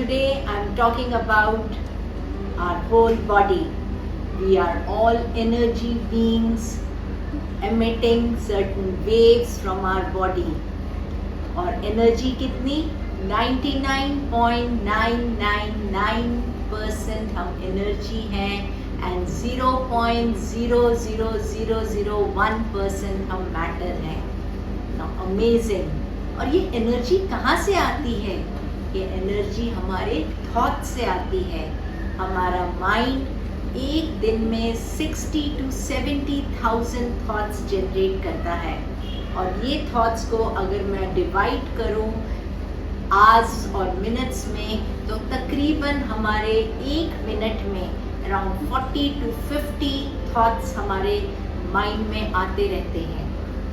today I'm talking about our whole body. We are all energy beings emitting certain waves from our body. और energy कितनी 99.999% हम energy हैं and 0.00001% हम matter हैं. Amazing. और ये एनर्जी कहाँ से आती है? ये एनर्जी हमारे थॉट से आती है. हमारा माइंड एक दिन में 60 to 70,000 थॉट्स जनरेट करता है. और ये थॉट्स को अगर मैं डिवाइड करूं आवर्स और मिनट्स में तो तकरीबन हमारे एक मिनट में अराउंड 40 to 50 थॉट्स हमारे माइंड में आते रहते हैं.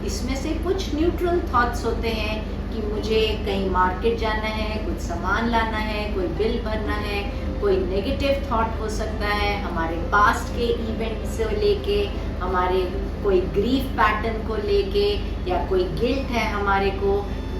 इसमें से कुछ न्यूट्रल थॉट्स होते हैं कि मुझे कहीं मार्केट जाना है, कुछ सामान लाना है, कोई बिल भरना है. कोई नेगेटिव थॉट हो सकता है हमारे पास्ट के इवेंट से लेके, हमारे कोई ग्रीफ पैटर्न को लेके, या कोई गिल्ट है हमारे को,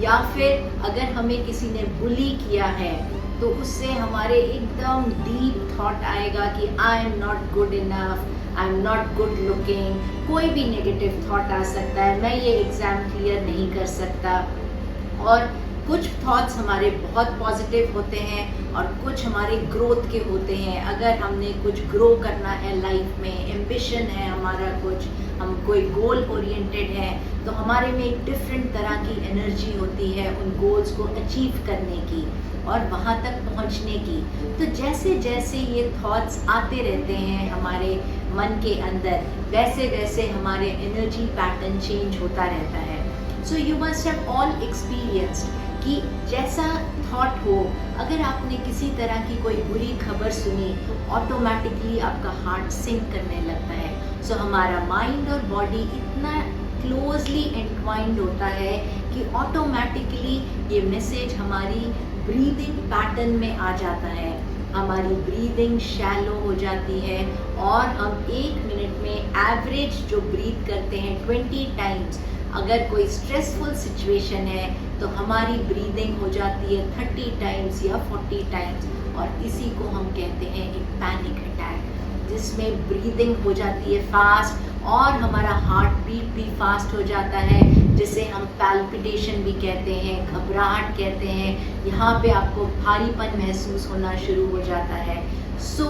या फिर अगर हमें किसी ने बुली किया है तो उससे हमारे एकदम डीप थॉट आएगा कि I am not good enough, I am not good looking. कोई भी नेगेटिव थॉट आ सकता है, मैं ये एग्ज़ाम क्लियर नहीं कर सकता. और कुछ थॉट्स हमारे बहुत पॉजिटिव होते हैं और कुछ हमारे ग्रोथ के होते हैं. अगर हमने कुछ ग्रो करना है लाइफ में, एम्बिशन है हमारा, कुछ हम कोई गोल ओरिएंटेड है, तो हमारे में एक डिफरेंट तरह की एनर्जी होती है उन गोल्स को अचीव करने की और वहाँ तक पहुँचने की. तो जैसे जैसे ये थॉट्स आते रहते हैं हमारे मन के अंदर, वैसे वैसे हमारे एनर्जी पैटर्न चेंज होता रहता है. So you must have all experienced कि जैसा थॉट हो, अगर आपने किसी तरह की कोई बुरी खबर सुनी तो ऑटोमेटिकली आपका हार्ट सिंक करने लगता है. सो हमारा माइंड और बॉडी इतना क्लोजली एंटवाइंड होता है कि ऑटोमेटिकली ये मैसेज हमारी ब्रीदिंग पैटर्न में आ जाता है. हमारी ब्रीदिंग शैलो हो जाती है और हम एक मिनट में एवरेज जो ब्रीथ करते हैं 20 टाइम्स. अगर कोई स्ट्रेसफुल सिचुएशन है तो हमारी ब्रीदिंग हो जाती है 30 टाइम्स या 40 टाइम्स. और इसी को हम कहते हैं एक पैनिक अटैक, जिसमें ब्रीदिंग हो जाती है फास्ट और हमारा हार्ट बीट भी फास्ट हो जाता है, जिसे हम पैल्पिटेशन भी कहते हैं, घबराहट कहते हैं. यहाँ पे आपको भारीपन महसूस होना शुरू हो जाता है. सो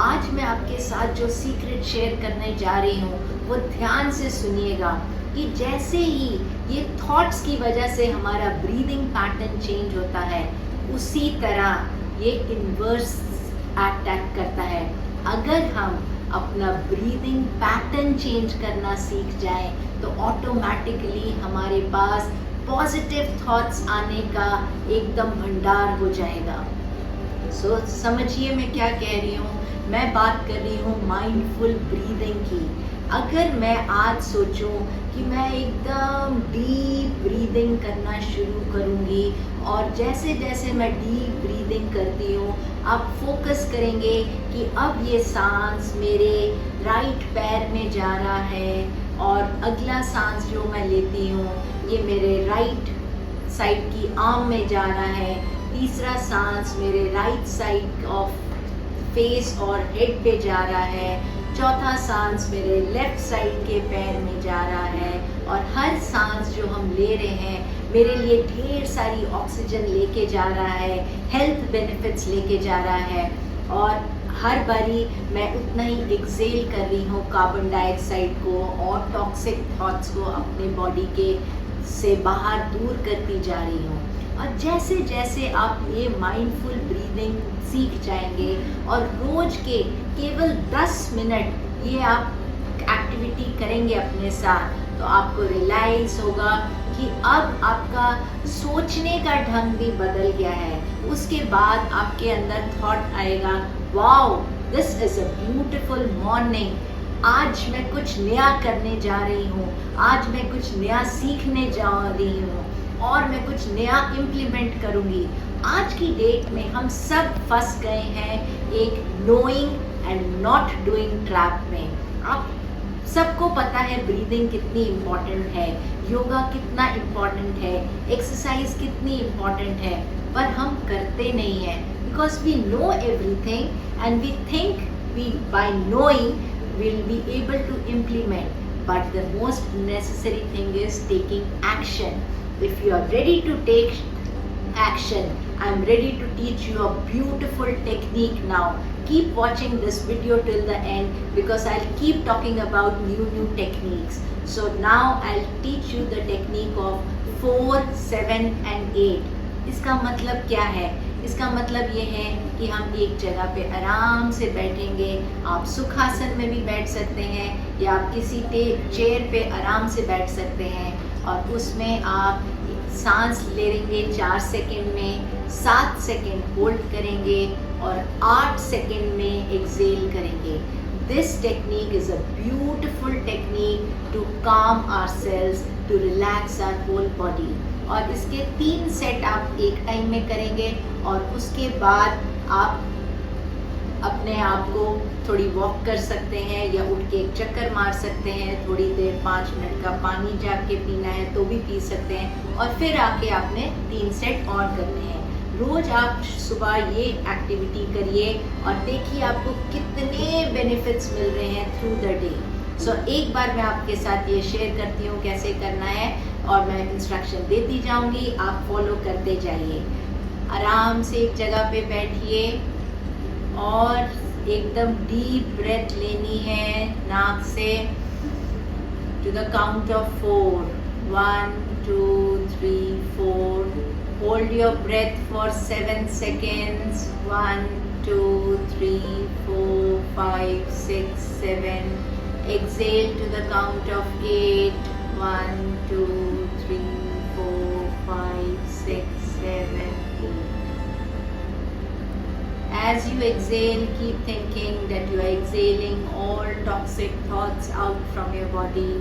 आज मैं आपके साथ जो सीक्रेट शेयर करने जा रही हूँ वो ध्यान से सुनिएगा कि जैसे ही ये थॉट्स की वजह से हमारा ब्रीदिंग पैटर्न चेंज होता है, उसी तरह ये इन्वर्स अटैक करता है. अगर हम अपना ब्रीदिंग पैटर्न चेंज करना सीख जाएं तो ऑटोमेटिकली हमारे पास पॉजिटिव थॉट्स आने का एकदम भंडार हो जाएगा. सो समझिए मैं क्या कह रही हूँ. मैं बात कर रही हूँ माइंडफुल ब्रीदिंग की. अगर मैं आज सोचूं कि मैं एकदम डीप ब्रीदिंग करना शुरू करूंगी और जैसे जैसे मैं डीप ब्रीदिंग करती हूँ आप फोकस करेंगे कि अब ये सांस मेरे राइट पैर में जा रहा है और अगला सांस जो मैं लेती हूँ ये मेरे राइट साइड की आर्म में जा रहा है. तीसरा सांस मेरे राइट साइड ऑफ फेस और हेड पे जा रहा है. चौथा सांस मेरे लेफ्ट साइड के पैर में जा रहा है. और हर सांस जो हम ले रहे हैं मेरे लिए ढेर सारी ऑक्सीजन लेके जा रहा है, हेल्थ बेनिफिट्स लेके जा रहा है. और हर बारी मैं उतना ही एक्सेल कर रही हूँ कार्बन डाइऑक्साइड को और टॉक्सिक थॉट्स को अपने बॉडी के से बाहर दूर करती जा रही हूँ. और जैसे जैसे आप ये माइंडफुल ब्रीदिंग सीख जाएंगे और रोज के केवल 10 मिनट ये आप एक्टिविटी करेंगे अपने साथ, तो आपको रियलाइज होगा कि अब आपका सोचने का ढंग भी बदल गया है. उसके बाद आपके अंदर थॉट आएगा, wow this is a beautiful morning, आज मैं कुछ नया करने जा रही हूँ, आज मैं कुछ नया सीखने जा रही हूँ और मैं कुछ नया इम्प्लीमेंट करूँगी. आज की डेट में हम सब फंस गए हैं एक knowing and not doing trap में. आप सबको पता है ब्रीदिंग कितनी इम्पॉर्टेंट है, योगा कितना इम्पॉर्टेंट है, एक्सरसाइज कितनी इम्पॉर्टेंट है, पर हम करते नहीं हैं. because we know everything and we think we by knowing we'll be able to implement. But the most necessary thing is taking action. If you are ready to take action, I'm ready to teach you a beautiful technique now. Keep watching this video till the end because I'll keep talking about new techniques. So now I'll teach you the technique of 4, 7 and 8. इसका मतलब क्या है? इसका मतलब ये है कि हम एक जगह पे आराम से बैठेंगे. आप सुखासन में भी बैठ सकते हैं या आप किसी चेयर पे आराम से बैठ सकते हैं और उसमें आप सांस लेंगे 4 सेकेंड में, 7 सेकेंड होल्ड करेंगे और 8 सेकेंड में एक्सेल करेंगे. This technique is a beautiful technique to calm ourselves, to relax our whole body. और इसके 3 सेट आप एक टाइम में करेंगे और उसके बाद आप अपने आप को थोड़ी वॉक कर सकते हैं या उठ के एक चक्कर मार सकते हैं. थोड़ी देर 5 मिनट का पानी जाके पीना है तो भी पी सकते हैं और फिर आके आपने 3 सेट और करने हैं. रोज आप सुबह ये एक्टिविटी करिए और देखिए आपको कितने बेनिफिट्स मिल रहे हैं थ्रू द डे. सो एक बार मैं आपके साथ ये शेयर करती हूँ कैसे करना है और मैं इंस्ट्रक्शन देती जाऊँगी, आप फॉलो करते जाइए. आराम से एक जगह पे बैठिए और एकदम डीप ब्रेथ लेनी है नाक से to the count of 4. 1, 2, 3, 4. Hold your breath for 7 seconds. 1, 2, 3, 4, 5, 6, 7. Exhale to the count of 8. 1, 2, 3, 4, 5, 6, 7, 8. As you exhale, keep thinking that you are exhaling all toxic thoughts out from your body.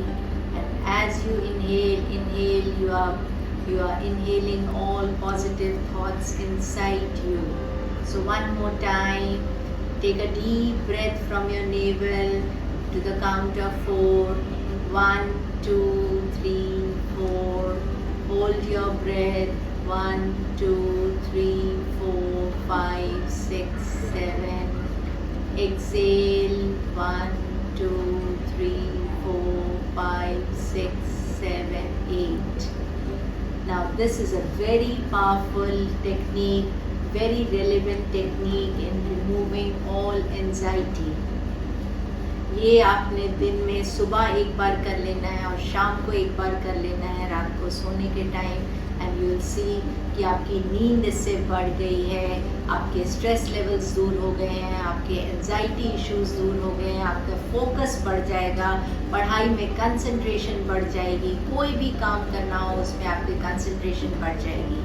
And as you inhale, you are inhaling all positive thoughts inside you. So one more time, take a deep breath from your navel to the count of 4. 1, 2, 3, 4. Hold your breath. 1, 2, 3, 4, 5, 6, 7. Exhale. 1, 2, 3, 4, 5, 6, 7, 8. Now this is a very powerful technique, very relevant technique in removing all anxiety. ये आपने दिन में सुबह एक बार कर लेना है और शाम को एक बार कर लेना है रात को सोने के time. And you will see कि आपकी नींद इससे बढ़ गई है, आपके स्ट्रेस लेवल्स दूर हो गए हैं, आपके एंजाइटी इश्यूज दूर हो गए हैं, आपका फोकस बढ़ जाएगा, पढ़ाई में कंसंट्रेशन बढ़ जाएगी, कोई भी काम करना हो उसमें आपकी कंसंट्रेशन बढ़ जाएगी.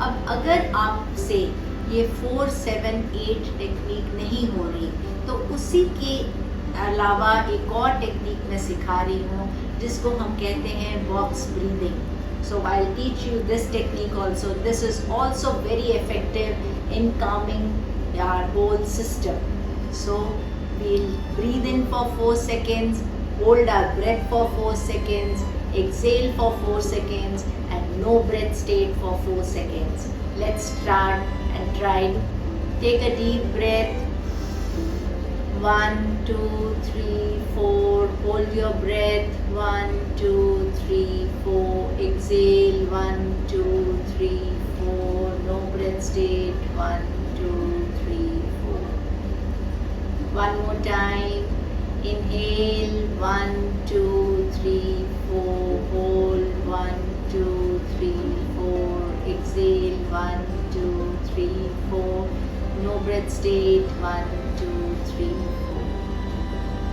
अब अगर आपसे ये 4, 7, 8 टेक्निक नहीं हो रही तो उसी के अलावा एक और टेक्निक मैं सिखा रही हूँ जिसको हम कहते हैं box breathing. So I'll teach you this technique also. This is also very effective in calming our whole system. So we'll breathe in for 4 seconds, hold our breath for 4 seconds, exhale for 4 seconds and no breath state for 4 seconds. Let's start and try. Take a deep breath. 1, 2, 3, 4. Hold your breath. 1, 2, 3, 4. Exhale. 1, 2, 3, 4. No breath state. 1, 2, 3, 4. One more time. Inhale. 1, 2, 3, 4. Hold. 1, 2, 3, 4. Exhale. 1, 2, 3, 4. No breath state. 1, 2, 3, 4.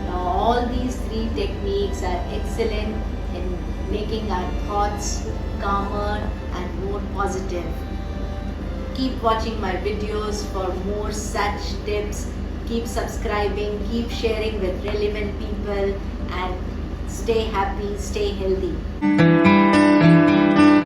Now all these 3 techniques are excellent in making our thoughts calmer and more positive. Keep watching my videos for more such tips. Keep subscribing, keep sharing with relevant people and stay happy, stay healthy.